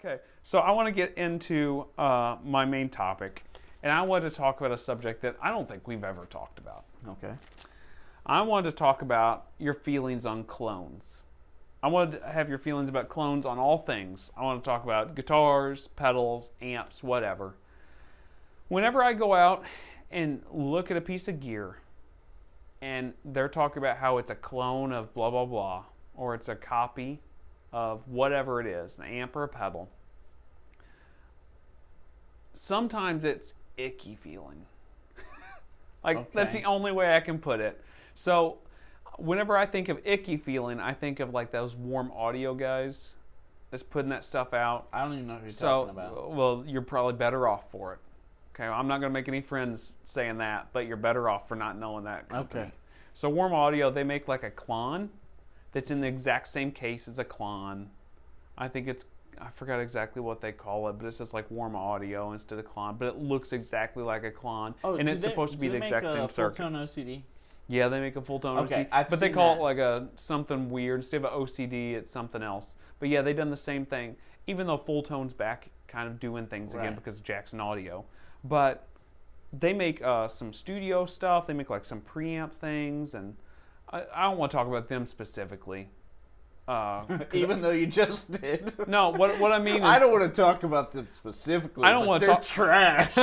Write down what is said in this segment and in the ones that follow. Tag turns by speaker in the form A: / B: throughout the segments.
A: Okay, so I want to get into my main topic, and I wanted to talk about a subject that I don't think we've ever talked about.
B: Okay.
A: I wanted to talk about your feelings on clones. I wanted to have your feelings about clones on all things. I want to talk about guitars, pedals, amps, whatever. Whenever I go out and look at a piece of gear, and they're talking about how it's a clone of blah, blah, blah, or it's a copy of whatever it is, an amp or a pedal, sometimes it's icky feeling. That's the only way I can put it. So whenever I think of icky feeling, I think of like those Warm Audio guys that's putting that stuff out.
B: I don't even know who you're talking about.
A: Well, you're probably better off for it. Okay, I'm not going to make any friends saying that, but you're better off for not knowing that company.
B: Okay.
A: So Warm Audio, they make like a Klon that's in the exact same case as a Klon. I forgot exactly what they call it, but it's just like Warm Audio instead of Klon, but it looks exactly like a Klon, and it's supposed to be the exact same circuit.
B: Full-tone OCD?
A: Yeah, they make a full-tone OCD, but they call it like something weird. Instead of OCD, it's something else. But yeah, they've done the same thing, even though Full-Tone's back kind of doing things again because of Jackson Audio. But they make some studio stuff. They make like some preamp things, and I don't want to talk about them specifically.
B: Even though you just did.
A: No, what I mean is...
B: I don't want to talk about them specifically,
A: I don't want to talk...
B: trash.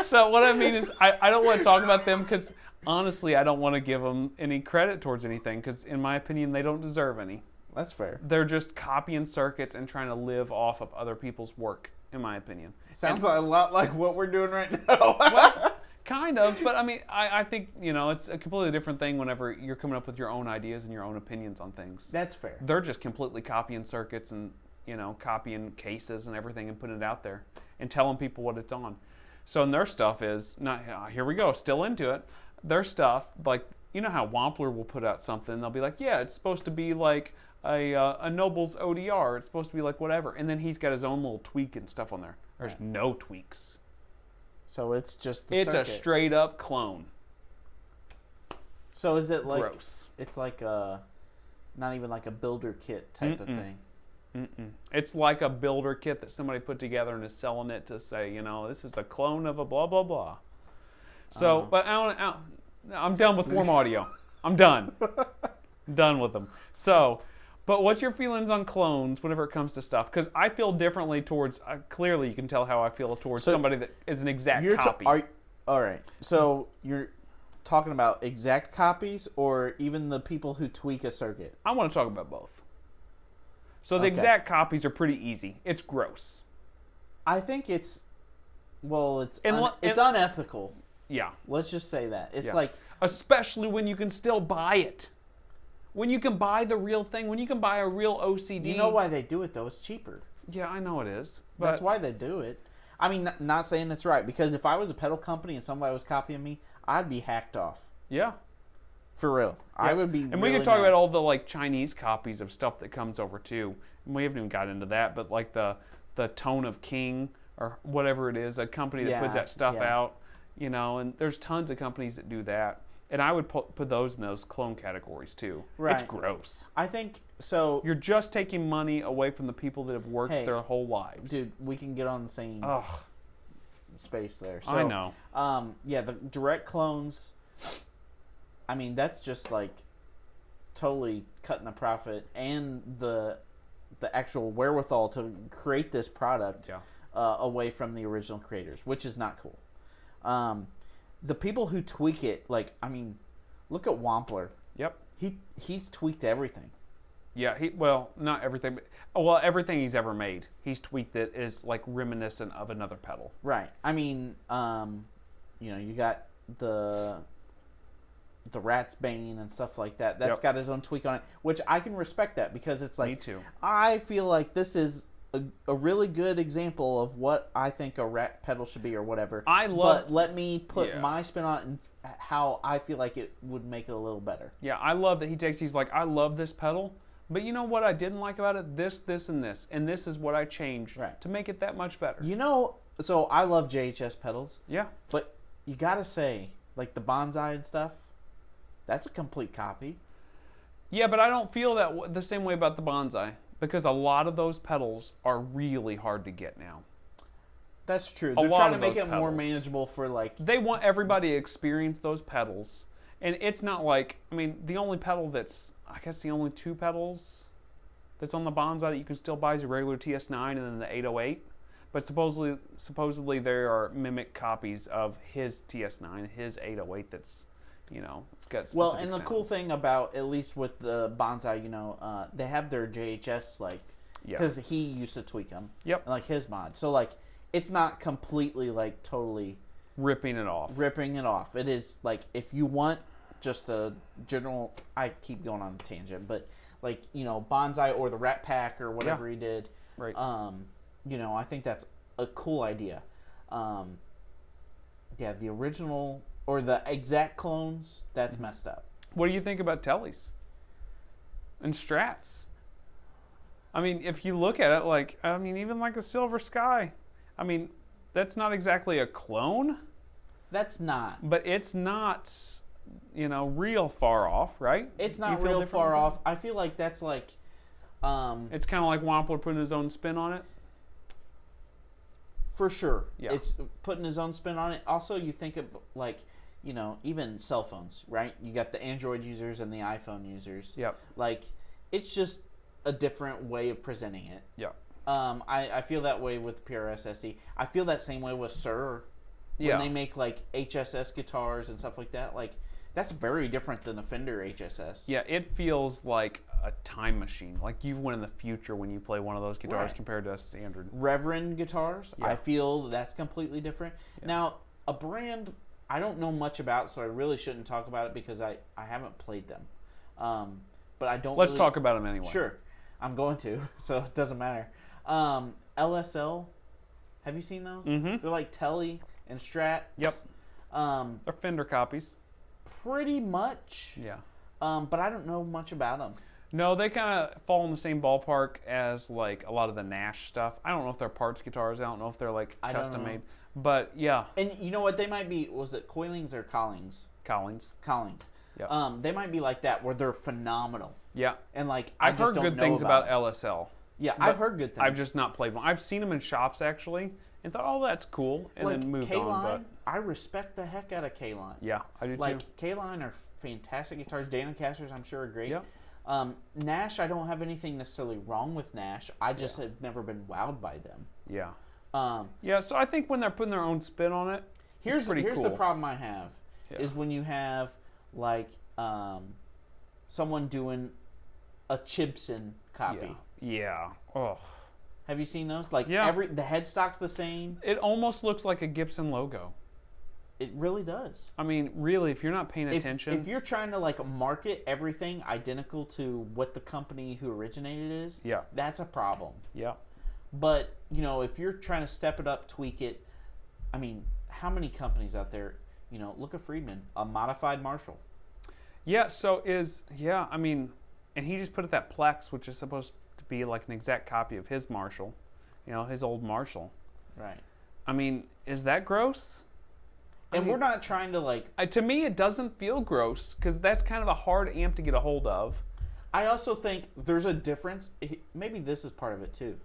A: So what I mean is I don't want to talk about them because, honestly, I don't want to give them any credit towards anything because, in my opinion, they don't deserve any.
B: That's fair.
A: They're just copying circuits and trying to live off of other people's work, in my opinion.
B: Sounds a lot like what we're doing right now.
A: Well, kind of, but I mean, I think, it's a completely different thing whenever you're coming up with your own ideas and your own opinions on things.
B: That's fair.
A: They're just completely copying circuits and, copying cases and everything and putting it out there and telling people what it's on. So, and their stuff is, here we go, still into it. Their stuff, like, you know how Wampler will put out something, they'll be like, yeah, it's supposed to be like a Noble's ODR, it's supposed to be like whatever. And then he's got his own little tweak and stuff on there. There's no tweaks.
B: So it's just the
A: It's
B: circuit.
A: a straight up clone.
B: So is it like...
A: Gross.
B: It's like not even like a builder kit type of thing.
A: It's like a builder kit that somebody put together and is selling it to say, this is a clone of a blah, blah, blah. So, but I'm done with Warm Audio. I'm done. Done with them. So, but what's your feelings on clones whenever it comes to stuff? Because I feel differently towards, clearly you can tell how I feel towards somebody that is an exact copy.
B: All right. So you're talking about exact copies or even the people who tweak a circuit?
A: I want to talk about both. So the exact copies are pretty easy. It's gross.
B: I think it's unethical.
A: Yeah.
B: Let's just say that. It's like...
A: Especially when you can still buy it. When you can buy the real thing, when you can buy a real OCD.
B: You know why they do it, though? It's cheaper.
A: Yeah, I know it is.
B: But that's why they do it. I mean, not saying it's right, because if I was a pedal company and somebody was copying me, I'd be hacked off.
A: Yeah.
B: For real. Yeah. I would be
A: And we can talk about all the like Chinese copies of stuff that comes over too. And we haven't even got into that, but like the Tone of King or whatever it is, a company that puts that stuff out, and there's tons of companies that do that. And I would put those in those clone categories too. Right. It's gross.
B: I think so.
A: You're just taking money away from the people that have worked their whole lives.
B: Dude, we can get on the same space there. So,
A: I know.
B: The direct clones, I mean, that's just like totally cutting the profit and the actual wherewithal to create this product away from the original creators, which is not cool. The people who tweak it, like, I mean, look at Wampler.
A: Yep.
B: He's tweaked everything.
A: Yeah, not everything, but everything he's ever made, he's tweaked it is like reminiscent of another pedal.
B: Right. I mean, you got the Rat's Bane and stuff like that. That's got his own tweak on it, which I can respect that because it's like,
A: me too.
B: I feel like this is a really good example of what I think a Rat pedal should be or whatever. But let me put my spin on it and how I feel like it would make it a little better. Yeah,
A: I love that he's like, I love this pedal, but you know what I didn't like about it? This, and this. And this is what I changed to make it that much better.
B: So I love JHS pedals.
A: Yeah.
B: But you got to say, like the Bonsai and stuff, that's a complete copy.
A: Yeah, but I don't feel the same way about the Bonsai. because a lot of those pedals are really hard to get now.
B: That's true. They're trying to make it more manageable for like...
A: They want everybody to experience those pedals. And it's not like, I mean, the only pedal that's, I guess the only two pedals that's on the Bonsai that you can still buy is a regular TS9 and then the 808. But supposedly there are mimic copies of his TS9, his 808 that's, you know, it's got specific
B: Well, and the
A: sounds.
B: cool thing about, at least with the Bonsai, you know, they have their JHS, like, because he used to tweak them.
A: Yep.
B: Like his mod. So, like, it's not completely, like, totally...
A: ripping it off.
B: It is, like, if you want just a general... I keep going on a tangent, but, like, you know, Bonsai or the Rat Pack or whatever he did.
A: Right.
B: You know, I think that's a cool idea. Yeah, the original... or the exact clones, that's messed up.
A: What do you think about Tellys and Strats? I mean, if you look at it, like, I mean, even like a Silver Sky, I mean, that's not exactly a clone.
B: That's not.
A: But it's not, you know, real far off, right?
B: It's not real far off. I feel like that's like...
A: it's kind of like Wampler putting his own spin on it.
B: For sure.
A: Yeah.
B: It's putting his own spin on it. Also, you think of, like, you know, even cell phones, right? You got the Android users and the iPhone users.
A: Yep.
B: Like, it's just a different way of presenting it.
A: Yep.
B: I feel that way with PRS SE. I feel that same way with Sir. When
A: Yeah.
B: they make, like, HSS guitars and stuff like that. Like, that's very different than a Fender HSS.
A: Yeah, it feels like a time machine. Like you went in the future when you play one of those guitars
B: Right.
A: compared to a standard.
B: Reverend guitars,
A: Yeah.
B: I feel that's completely different.
A: Yeah.
B: Now, a brand I don't know much about, so I really shouldn't talk about it because I haven't played them. But I don't
A: Let's
B: really...
A: talk about them anyway.
B: Sure. I'm going to, so it doesn't matter. LSL, have you seen those?
A: Mhm.
B: They're like Telly and Strat.
A: Yep. They're Fender copies.
B: Pretty much.
A: Yeah.
B: But I don't know much about them.
A: No, they kind of fall in the same ballpark as like a lot of the Nash stuff. I don't know if they're parts guitars. I don't know if they're like
B: I don't
A: custom
B: know.
A: made. But yeah,
B: And you know what? They might be, was it Coilings or Collings?
A: Collins.
B: Collings.
A: Yep.
B: They might be like that where they're phenomenal.
A: Yeah.
B: And like,
A: I've
B: just
A: heard
B: don't
A: good
B: know
A: things about
B: them.
A: LSL.
B: Yeah,
A: but
B: I've heard good things.
A: I've just not played one. I've seen them in shops actually and thought, oh, that's cool, and
B: like
A: then moved
B: K-Line,
A: on. But
B: I respect the heck out of K-Line.
A: yeah, I do
B: Like
A: too.
B: K-Line are fantastic guitars. Danacasters, I'm sure, are great.
A: Yeah.
B: Nash, I don't have anything necessarily wrong with Nash. I just have never been wowed by them.
A: Yeah.
B: Um,
A: Yeah, so I think when they're putting their own spin on it,
B: here's
A: pretty
B: the
A: cool.
B: problem I have
A: Yeah.
B: is when you have like someone doing a Chibson copy.
A: Yeah. Oh.
B: Have you seen those? Like
A: Yeah.
B: the headstock's the same.
A: It almost looks like a Gibson logo.
B: It really does.
A: I mean, really, if you're not paying attention.
B: If you're trying to like market everything identical to what the company who originated is,
A: Yeah.
B: that's a problem.
A: Yeah.
B: But, you know, if you're trying to step it up, tweak it, I mean, how many companies out there, you know, look at Friedman, a modified Marshall.
A: Yeah, I mean, and he just put it that Plex, which is supposed to be like an exact copy of his Marshall, you know, his old Marshall.
B: Right.
A: I mean, is that gross?
B: And we're not trying to like...
A: To me, it doesn't feel gross because that's kind of a hard amp to get a hold of.
B: I also think there's a difference. Maybe this is part of it too.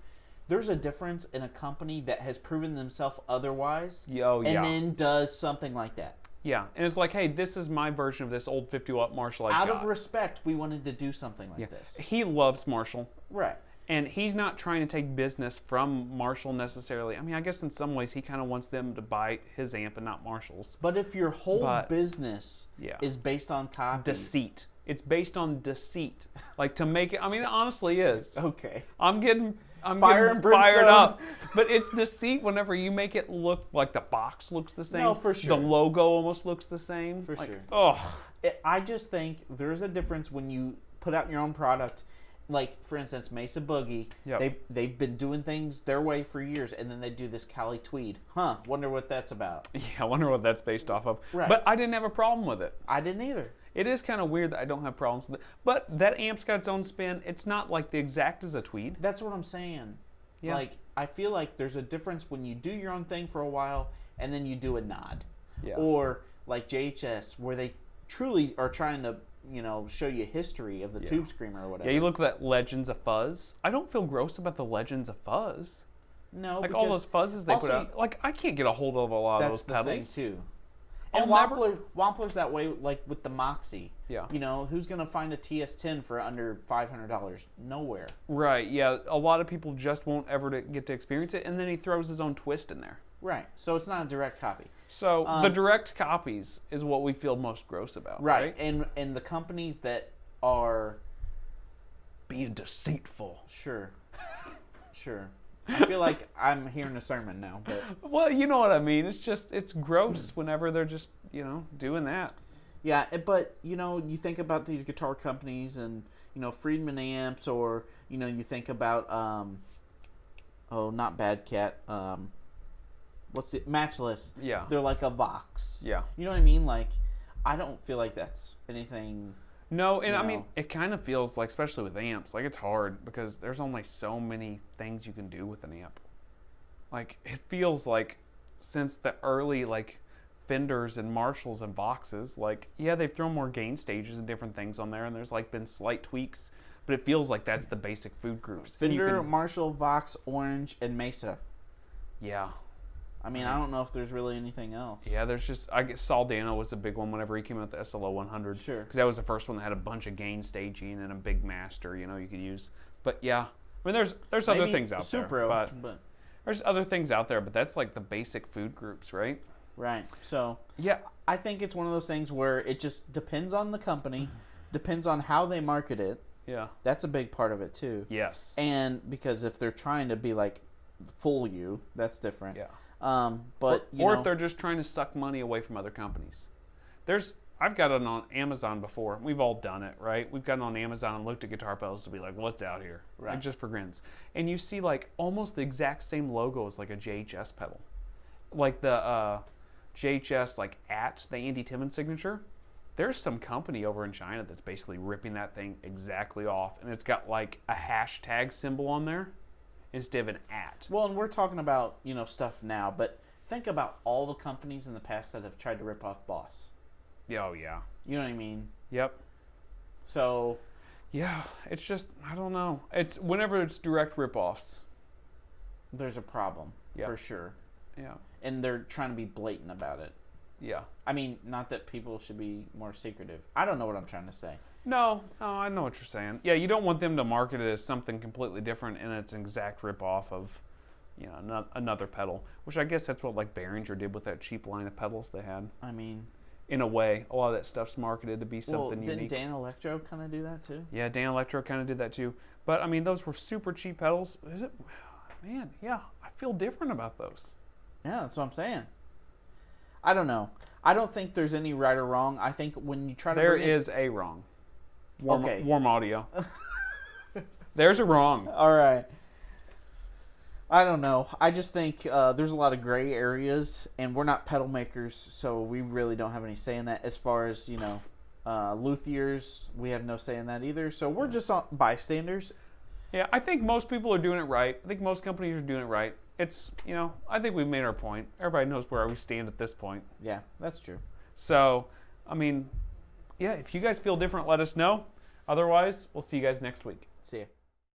B: There's a difference in a company that has proven themselves otherwise
A: Oh, yeah.
B: and then does something like that.
A: Yeah, and it's like, hey, this is my version of this old 50-watt Marshall I
B: Out
A: got.
B: of respect, we wanted to do something like this.
A: He loves Marshall.
B: Right.
A: And he's not trying to take business from Marshall necessarily. I mean, I guess in some ways he kind of wants them to buy his amp and not Marshall's.
B: But if your whole business is based on copies...
A: Deceit. It's based on deceit. Like to make it, I mean, it honestly is.
B: Okay.
A: I'm getting
B: Fire and
A: fired
B: brimstone.
A: up. But it's deceit whenever you make it look like the box looks the same.
B: No, for sure.
A: The logo almost looks the same.
B: For
A: like,
B: sure.
A: Oh.
B: I just think there's a difference when you put out your own product. Like, for instance, Mesa Boogie,
A: Yep.
B: they've been doing things their way for years, and then they do this Cali Tweed. Huh, wonder what that's about.
A: Yeah, I wonder what that's based off of.
B: Right.
A: But I didn't have a problem with it.
B: I didn't either.
A: It is kind of weird that I don't have problems with it. But that amp's got its own spin. It's not like the exact as a Tweed.
B: That's what I'm saying.
A: Yeah.
B: Like, I feel like there's a difference when you do your own thing for a while, and then you do a nod.
A: Yeah.
B: Or, like JHS, where they truly are trying to show you history of the
A: Yeah.
B: tube screamer or whatever.
A: Yeah, you look at that Legends of Fuzz. I don't feel gross about the Legends of Fuzz.
B: No,
A: Like
B: because
A: all those fuzzes they put
B: also,
A: out. Like I can't get a hold of a lot of
B: that's
A: those
B: the
A: pedals.
B: thing too.
A: I'll
B: And
A: never-
B: Wampler's that way, like with the Moxie.
A: Yeah.
B: Who's gonna find a TS10 for under $500? Nowhere.
A: Right, yeah. A lot of people just won't ever get to experience it, and then he throws his own twist in there.
B: Right. So it's not a direct copy.
A: So the direct copies is what we feel most gross about. Right.
B: And the companies that are
A: Being deceitful.
B: sure. I feel like I'm hearing a sermon now, but
A: Well, you know what I mean. It's gross whenever they're just, doing that.
B: yeah, but you think about these guitar companies and Friedman amps, or you think about not Bad Cat, what's it, Matchless.
A: Yeah.
B: They're like a Vox.
A: Yeah.
B: You know what I mean? Like, I don't feel like that's anything.
A: No, and I
B: No.
A: mean, it kind of feels like, especially with amps, like it's hard because there's only so many things you can do with an amp. Like, it feels like since the early, like, Fenders and Marshalls and Voxes, like, yeah, they've thrown more gain stages and different things on there, and there's, like, been slight tweaks, but it feels like that's the basic food groups. And you
B: Fender,
A: can-
B: Marshall, Vox, Orange, and Mesa.
A: Yeah.
B: I mean, I don't know if there's really anything else.
A: Yeah, there's just, I guess Saldana was a big one whenever he came out with the SLO 100.
B: Sure.
A: Because that was the first one that had a bunch of gain staging and a big master, you could use. But yeah, I mean, there's other
B: Maybe
A: things out
B: Supro,
A: there. But there's other things out there, but that's like the basic food groups, right?
B: right. So
A: Yeah.
B: I think it's one of those things where it just depends on the company, depends on how they market it.
A: Yeah.
B: That's a big part of it too.
A: Yes.
B: And because if they're trying to be like fool you, that's different.
A: Yeah.
B: But
A: or if they're just trying to suck money away from other companies. I've got it on Amazon before. We've all done it, right? We've gotten on Amazon and looked at guitar pedals to be like, what's out here?
B: Right.
A: Like, just for grins. And you see like almost the exact same logo as like a JHS pedal. Like the JHS like the Andy Timmons signature. There's some company over in China that's basically ripping that thing exactly off. And it's got like a hashtag symbol on there instead of an at.
B: Well, and we're talking about, stuff now, but think about all the companies in the past that have tried to rip off Boss.
A: Oh, yeah.
B: You know what I mean?
A: Yep.
B: So,
A: Yeah, it's just, I don't know. It's whenever it's direct rip-offs.
B: there's a problem, for sure.
A: Yeah.
B: And they're trying to be blatant about it.
A: Yeah.
B: I mean, not that people should be more secretive. I don't know what I'm trying to say.
A: No, I know what you're saying. Yeah, you don't want them to market it as something completely different and it's an exact rip-off of, another pedal. Which I guess that's what, like, Behringer did with that cheap line of pedals they had.
B: I mean,
A: In a way, a lot of that stuff's marketed to be something
B: didn't
A: unique.
B: Dan Electro kind of do that too?
A: Yeah, Dan Electro kind of did that too. But, I mean, those were super cheap pedals. Is it? Man, yeah, I feel different about those.
B: Yeah, that's what I'm saying. I don't know. I don't think there's any right or wrong. I think when you try to
A: There
B: bring it-
A: is a wrong. Warm,
B: Okay.
A: warm audio. There's a wrong.
B: All right. I don't know. I just think there's a lot of gray areas, and we're not pedal makers, so we really don't have any say in that. As far as, luthiers, we have no say in that either. So we're just bystanders.
A: Yeah, I think most people are doing it right. I think most companies are doing it right. It's, I think we've made our point. Everybody knows where we stand at this point.
B: Yeah, that's true.
A: So, I mean, yeah, if you guys feel different, let us know. Otherwise, we'll see you guys next week.
B: See ya.